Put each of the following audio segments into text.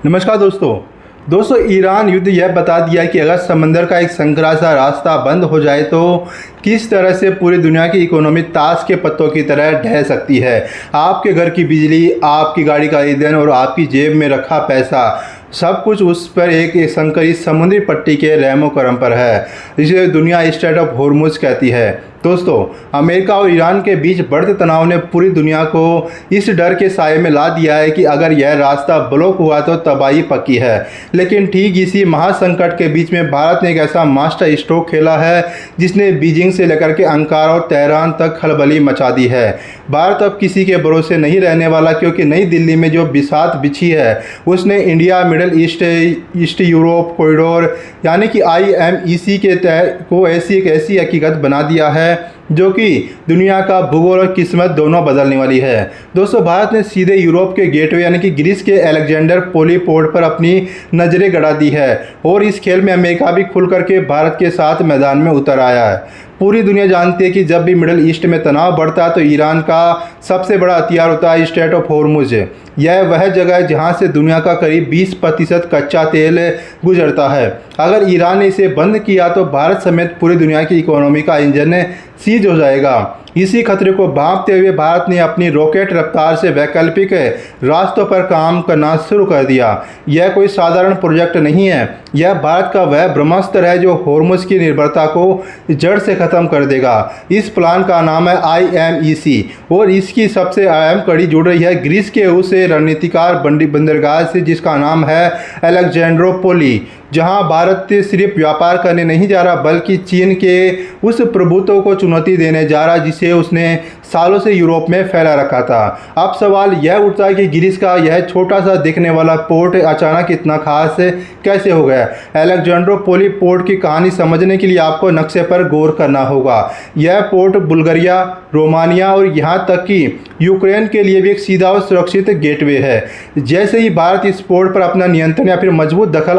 नमस्कार दोस्तों ईरान युद्ध यह बता दिया कि अगर समंदर का एक संकरा सा रास्ता बंद हो जाए तो किस तरह से पूरी दुनिया की इकोनॉमी ताश के पत्तों की तरह ढह सकती है। आपके घर की बिजली, आपकी गाड़ी का ईंधन और आपकी जेब में रखा पैसा, सब कुछ उस पर एक संकरी समुद्री पट्टी के रहमो करम पर है। इसे दुनिया स्ट्रेट ऑफ होर्मुज कहती है। दोस्तों, अमेरिका और ईरान के बीच बढ़ते तनाव ने पूरी दुनिया को इस डर के साए में ला दिया है कि अगर यह रास्ता ब्लॉक हुआ तो तबाही पक्की है। लेकिन ठीक इसी महासंकट के बीच में भारत ने एक ऐसा मास्टर स्ट्रोक खेला है जिसने बीजिंग से लेकर के अंकारा और तेहरान तक खलबली मचा दी है। भारत अब किसी के भरोसे नहीं रहने वाला, क्योंकि नई दिल्ली में जो बिसात बिछी है उसने India middle east Europe corridor यानी कि IMEC के तहत को ऐसी हकीकत बना दिया है जो कि दुनिया का भूगोल और किस्मत दोनों बदलने वाली है। दोस्तों, भारत ने सीधे यूरोप के गेटवे यानी कि ग्रीस के अलेक्जेंडर पोली पोर्ट पर अपनी नज़रें गड़ा दी है और इस खेल में अमेरिका भी खुल करके भारत के साथ मैदान में उतर आया है। पूरी दुनिया जानती है कि जब भी मिडल ईस्ट में तनाव बढ़ता है तो ईरान का सबसे बड़ा हथियार होता है स्ट्रेट ऑफ होर्मुज। यह वह जगह है जहां से दुनिया का करीब 20% कच्चा तेल गुजरता है। अगर ईरान ने इसे बंद किया तो भारत समेत पूरी दुनिया की इकोनॉमी का इंजन सीज हो जाएगा। इसी खतरे को भांपते हुए भारत ने अपनी रॉकेट रफ्तार से वैकल्पिक रास्तों पर काम करना शुरू कर दिया। यह कोई साधारण प्रोजेक्ट नहीं है, यह भारत का वह ब्रह्मास्त्र है जो होर्मुज की निर्भरता को जड़ से ख़त्म कर देगा। इस प्लान का नाम है IMEC और इसकी सबसे अहम कड़ी जुड़ रही है ग्रीस के उस रणनीतिकार बंदरगाह से जिसका नाम है अलेक्जेंड्रोपोली, जहां भारत सिर्फ व्यापार करने नहीं जा रहा बल्कि चीन के उस प्रभुत्व को चुनौती देने जा रहा जिसे उसने सालों से यूरोप में फैला रखा था। अब सवाल यह उठता है कि ग्रीस का यह छोटा सा दिखने वाला पोर्ट अचानक इतना खास कैसे हो गया। अलेक्जेंड्रोपोली पोर्ट की कहानी समझने के लिए आपको नक्शे पर गौर करना होगा। यह पोर्ट बुल्गारिया, रोमानिया और यहाँ तक कि यूक्रेन के लिए भी एक सीधा और सुरक्षित गेटवे है। जैसे ही भारत इस पोर्ट पर अपना नियंत्रण या फिर मजबूत दखल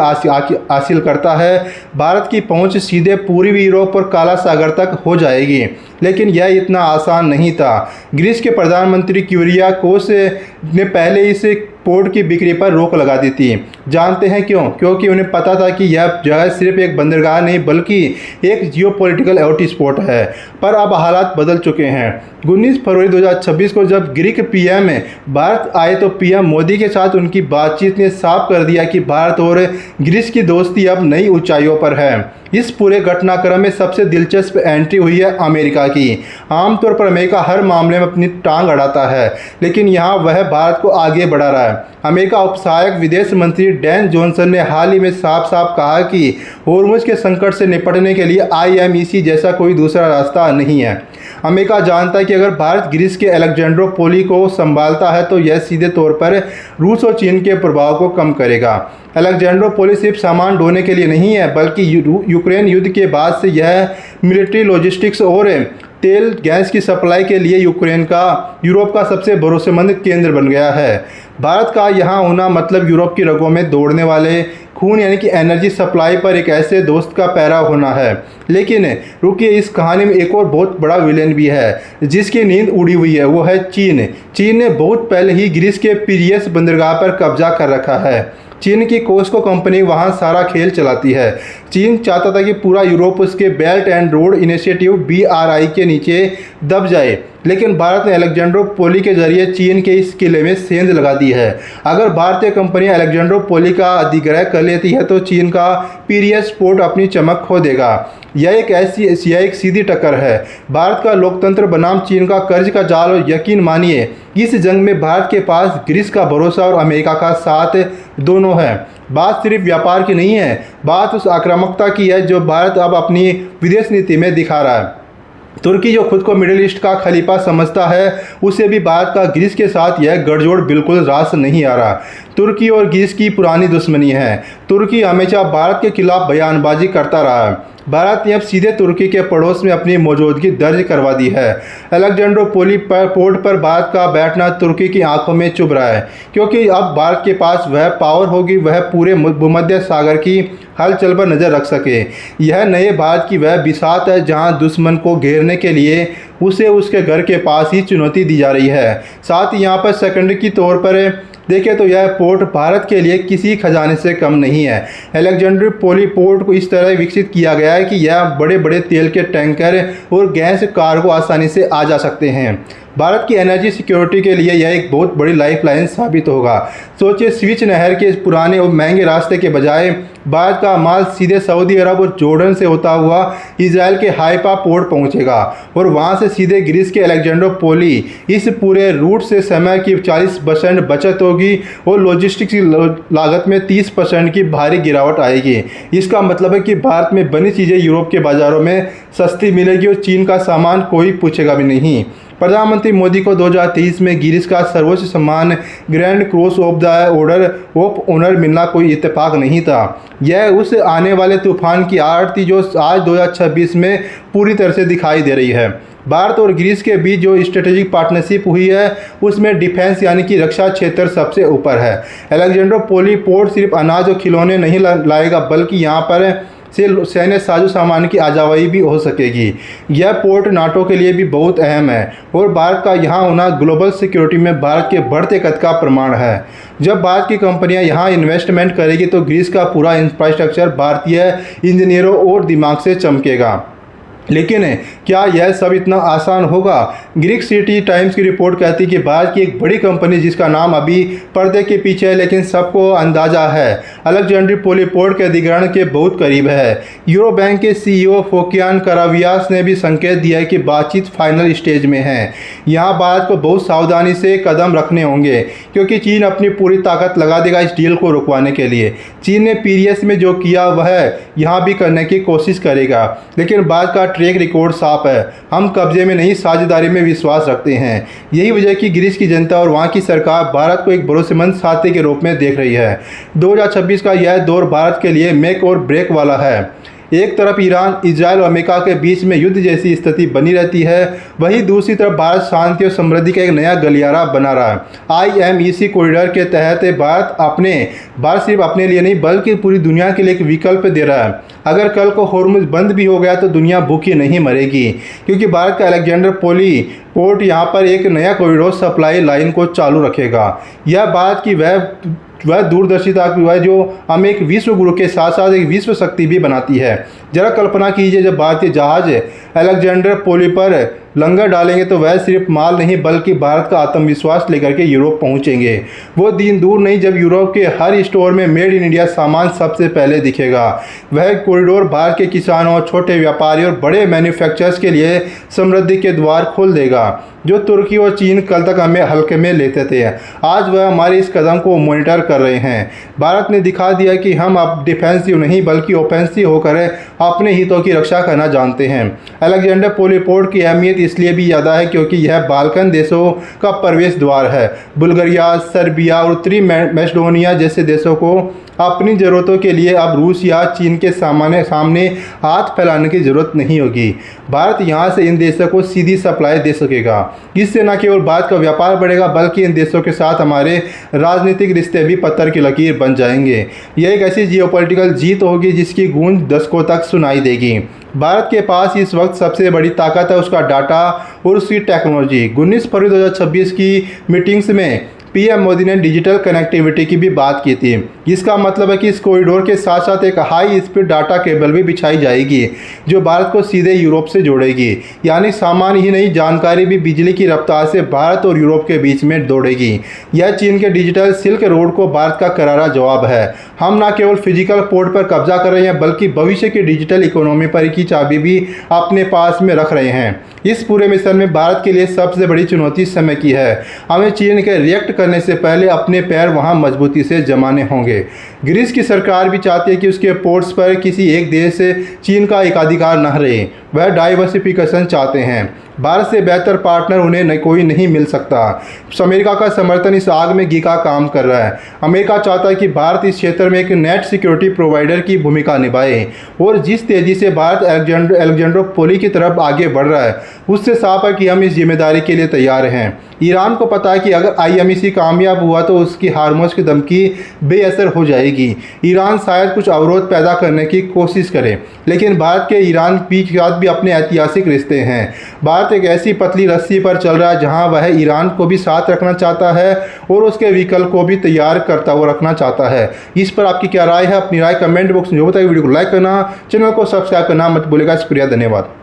हासिल करता है, भारत की पहुंच सीधे पूर्वी यूरोप और काला सागर तक हो जाएगी। लेकिन यह इतना आसान नहीं था। ग्रीस के प्रधानमंत्री क्यूरियाकोस ने पहले इस पोर्ट की बिक्री पर रोक लगा दी थी। जानते हैं क्यों? क्योंकि उन्हें पता था कि यह जगह सिर्फ एक बंदरगाह नहीं बल्कि एक जियोपॉलिटिकल हॉटस्पॉट है। पर अब हालात बदल चुके हैं। 19 फरवरी 2026 को जब ग्रीक PM भारत आए तो PM मोदी के साथ उनकी बातचीत ने साफ कर दिया कि भारत और ग्रीस की दोस्ती अब नई ऊंचाइयों पर है। इस पूरे घटनाक्रम में सबसे दिलचस्प एंट्री हुई है अमेरिका की। आमतौर पर अमेरिका हर मामले में अपनी टांग अड़ाता है, लेकिन यहाँ वह भारत को आगे बढ़ा रहा है। अमेरिका उपसहायक विदेश मंत्री डैन जॉनसन ने हाल ही में साफ साफ कहा कि होर्मुज के संकट से निपटने के लिए IMEC जैसा कोई दूसरा रास्ता नहीं है। अमेरिका जानता है कि अगर भारत ग्रीस के अलेक्जेंड्रोपोली को संभालता है तो यह सीधे तौर पर रूस और चीन के प्रभाव को कम करेगा। अलेक्जेंड्रोपोली सिर्फ सामान ढोने के लिए नहीं है बल्कि यूक्रेन युद्ध के बाद से यह मिलिट्री लॉजिस्टिक्स और तेल गैस की सप्लाई के लिए यूरोप का सबसे भरोसेमंद केंद्र बन गया है। भारत का यहाँ होना मतलब यूरोप की रगों में दौड़ने वाले खून यानी कि एनर्जी सप्लाई पर एक ऐसे दोस्त का पैरा होना है। लेकिन रुकिए, इस कहानी में एक और बहुत बड़ा विलेन भी है जिसकी नींद उड़ी हुई है, वो है चीन। चीन ने बहुत पहले ही ग्रीस के पीरियस बंदरगाह पर कब्जा कर रखा है। चीन की कोस्को कंपनी वहां सारा खेल चलाती है। चीन चाहता था कि पूरा यूरोप उसके belt and road initiative BRI के नीचे दब जाए, लेकिन भारत ने अलेक्जेंड्रोपोली के जरिए चीन के इस किले में सेंध लगा दी है। अगर भारतीय कंपनी अलेक्जेंड्रोपोली का अधिग्रहण कर लेती है तो चीन का पीरियस पोर्ट अपनी चमक खो देगा। यह एक सीधी टक्कर है। भारत का लोकतंत्र बनाम चीन का कर्ज का जाल, और यकीन मानिए इस जंग में भारत के पास ग्रीस का भरोसा और अमेरिका का साथ दोनों है। बात सिर्फ व्यापार की नहीं है, बात उस आक्रामकता की है जो भारत अब अपनी विदेश नीति में दिखा रहा है। तुर्की जो खुद को मिडिल ईस्ट का खलीफा समझता है, उसे भी भारत का ग्रीस के साथ यह गठजोड़ बिल्कुल रास नहीं आ रहा। तुर्की और ग्रीस की पुरानी दुश्मनी है। तुर्की हमेशा भारत के खिलाफ बयानबाजी करता रहा है। भारत ने अब सीधे तुर्की के पड़ोस में अपनी मौजूदगी दर्ज करवा दी है। अलेक्जेंड्रोपोली पोर्ट पर भारत का बैठना तुर्की की आंखों में चुभ रहा है, क्योंकि अब भारत के पास वह पावर होगी वह पूरे भूमध्य सागर की हलचल पर नज़र रख सके। यह नए भारत की वह बिसात है जहां दुश्मन को घेरने के लिए उसे उसके घर के पास ही चुनौती दी जा रही है। साथ ही यहाँ पर सेकेंडरी के तौर पर देखें तो यह पोर्ट भारत के लिए किसी खजाने से कम नहीं है। अलेक्जेंड्रोपोली पोर्ट को इस तरह विकसित किया गया है कि यह बड़े बड़े तेल के टैंकर और गैस कार्गो आसानी से आ जा सकते हैं। भारत की एनर्जी सिक्योरिटी के लिए यह एक बहुत बड़ी लाइफलाइन साबित होगा। सोचिए, स्विच नहर के पुराने और महंगे रास्ते के बजाय भारत का माल सीधे सऊदी अरब और जॉर्डन से होता हुआ इजराइल के हाइफा पोर्ट पहुंचेगा और वहां से सीधे ग्रीस के अलेक्जेंड्रोपोली। इस पूरे रूट से समय की 40% बचत होगी और लॉजिस्टिक्स की लागत में 30% की भारी गिरावट आएगी। इसका मतलब है कि भारत में बनी चीज़ें यूरोप के बाज़ारों में सस्ती मिलेगी और चीन का सामान कोई पूछेगा भी नहीं। प्रधानमंत्री मोदी को 2023 में ग्रीस का सर्वोच्च सम्मान grand cross of the order of honour मिलना कोई इत्तेफाक नहीं था। यह उस आने वाले तूफान की आड़ थी जो आज 2026 में पूरी तरह से दिखाई दे रही है। भारत और ग्रीस के बीच जो स्ट्रेटेजिक पार्टनरशिप हुई है उसमें डिफेंस यानी कि रक्षा क्षेत्र सबसे ऊपर है। अलेक्जेंड्रोपोली पोर्ट सिर्फ अनाज और खिलौने नहीं लाएगा, बल्कि यहाँ पर से सैन्य साजो सामान की आवाजाही भी हो सकेगी। यह पोर्ट नाटो के लिए भी बहुत अहम है और भारत का यहाँ होना ग्लोबल सिक्योरिटी में भारत के बढ़ते कद का प्रमाण है। जब भारत की कंपनियां यहाँ इन्वेस्टमेंट करेगी तो ग्रीस का पूरा इंफ्रास्ट्रक्चर भारतीय इंजीनियरों और दिमाग से चमकेगा। लेकिन क्या यह सब इतना आसान होगा? ग्रीक सिटी टाइम्स की रिपोर्ट कहती है कि भारत की एक बड़ी कंपनी जिसका नाम अभी पर्दे के पीछे है लेकिन सबको अंदाजा है, अलेक्जेंड्रोपोली पोर्ट के अधिग्रहण के बहुत करीब है। यूरो बैंक के CEO फोकियान करावियास ने भी संकेत दिया है कि बातचीत फाइनल स्टेज में है। यहाँ भारत को बहुत सावधानी से कदम रखने होंगे क्योंकि चीन अपनी पूरी ताकत लगा देगा इस डील को रुकवाने के लिए। चीन ने पीरियस में जो किया वह यहाँ भी करने की कोशिश करेगा, लेकिन भारत का ट्रैक रिकॉर्ड साफ है। हम कब्जे में नहीं, साझेदारी में विश्वास रखते हैं। यही वजह कि ग्रीस की जनता और वहाँ की सरकार भारत को एक भरोसेमंद साथी के रूप में देख रही है। 2026 का यह दौर भारत के लिए मेक और ब्रेक वाला है। एक तरफ ईरान, इजराइल और अमेरिका के बीच में युद्ध जैसी स्थिति बनी रहती है, वहीं दूसरी तरफ भारत शांति और समृद्धि का एक नया गलियारा बना रहा है। IMEC कॉरिडोर के तहत भारत सिर्फ अपने लिए नहीं बल्कि पूरी दुनिया के लिए एक विकल्प दे रहा है। अगर कल को होर्मुज बंद भी हो गया तो दुनिया भूखी नहीं मरेगी, क्योंकि भारत का अलेक्जेंड्रोपोली पोर्ट यहाँ पर एक नया कॉरिडोर सप्लाई लाइन को चालू रखेगा। यह भारत की वह दूरदर्शिता है जो हमें एक विश्व गुरु के साथ साथ एक विश्व शक्ति भी बनाती है। जरा कल्पना कीजिए, जब भारतीय जहाज अलेक्जेंड्रोपोली पर लंगर डालेंगे तो वह सिर्फ माल नहीं बल्कि भारत का आत्मविश्वास लेकर के यूरोप पहुंचेंगे। वो दिन दूर नहीं जब यूरोप के हर स्टोर में मेड इन इंडिया सामान सबसे पहले दिखेगा। वह कॉरिडोर भारत के किसानों, छोटे व्यापारी और बड़े मैन्युफैक्चरर्स के लिए समृद्धि के द्वार खोल देगा, जो तुर्की और चीन कल तक हमें हल्के में लेते थे। आज वह हमारे इस कदम को मॉनिटर कर रहे हैं। भारत ने दिखा दिया कि हम अब डिफेंसिव नहीं बल्कि ऑफेंसिव होकर अपने हितों की रक्षा करना जानते हैं। अलेक्जेंड्रोपोली पोर्ट की अहमियत इसलिए भी ज़्यादा है क्योंकि यह बाल्कन देशों का प्रवेश द्वार है। बुल्गारिया, सर्बिया और उत्तरी मैसेडोनिया जैसे देशों को अपनी ज़रूरतों के लिए अब रूस या चीन के सामने हाथ फैलाने की ज़रूरत नहीं होगी। भारत यहाँ से इन देशों को सीधी सप्लाई दे सकेगा। इससे न केवल भारत का व्यापार बढ़ेगा बल्कि इन देशों के साथ हमारे राजनीतिक रिश्ते भी पत्थर की लकीर बन जाएंगे। यह एक ऐसी जियोपॉलिटिकल जीत होगी जिसकी गूंज दशकों तक सुनाई देगी। भारत के पास इस वक्त सबसे बड़ी ताकत है उसका डाटा और उसकी टेक्नोलॉजी। 19 फरवरी 2026 की मीटिंग्स में PM मोदी ने डिजिटल कनेक्टिविटी की भी बात की थी। इसका मतलब है कि इस कॉरिडोर के साथ साथ एक हाई स्पीड डाटा केबल भी बिछाई जाएगी जो भारत को सीधे यूरोप से जोड़ेगी। यानी सामान ही नहीं, जानकारी भी बिजली की रफ्तार से भारत और यूरोप के बीच में दौड़ेगी। यह चीन के डिजिटल सिल्क रोड को भारत का करारा जवाब है। हम न केवल फिजिकल पोर्ट पर कब्जा कर रहे हैं बल्कि भविष्य की डिजिटल इकोनॉमी पर की चाबी भी अपने पास में रख रहे हैं। इस पूरे मिशन में भारत के लिए सबसे बड़ी चुनौती समय की है। हमें चीन के रिएक्ट करने से पहले अपने पैर वहां मजबूती से जमाने होंगे। ग्रीस की सरकार भी चाहती है कि उसके पोर्ट्स पर किसी एक देश से चीन का एकाधिकार न रहे। वह डाइवर्सिफिकेशन चाहते हैं। भारत से बेहतर पार्टनर उन्हें कोई नहीं मिल सकता। अमेरिका का समर्थन इस आग में घी का काम कर रहा है। अमेरिका चाहता है कि भारत इस क्षेत्र में एक नेट सिक्योरिटी प्रोवाइडर की भूमिका निभाए और जिस तेज़ी से भारत अलेक्जेंड्रोपोली की तरफ आगे बढ़ रहा है उससे साफ है कि हम इस जिम्मेदारी के लिए तैयार हैं। ईरान को पता है कि अगर IMEC कामयाब हुआ तो उसकी हार्मोज की धमकी बेअसर हो जाएगी। ईरान शायद कुछ अवरोध पैदा करने की कोशिश करे, लेकिन भारत के ईरान के साथ भी अपने ऐतिहासिक रिश्ते हैं। भारत भारत एक ऐसी पतली रस्सी पर चल रहा है जहां वह ईरान को भी साथ रखना चाहता है और उसके विकल्प को भी तैयार करता हुआ रखना चाहता है। इस पर आपकी क्या राय है? अपनी राय कमेंट बॉक्स में जो बताइए। वीडियो को लाइक करना, चैनल को सब्सक्राइब करना मत भूलिएगा। शुक्रिया, धन्यवाद।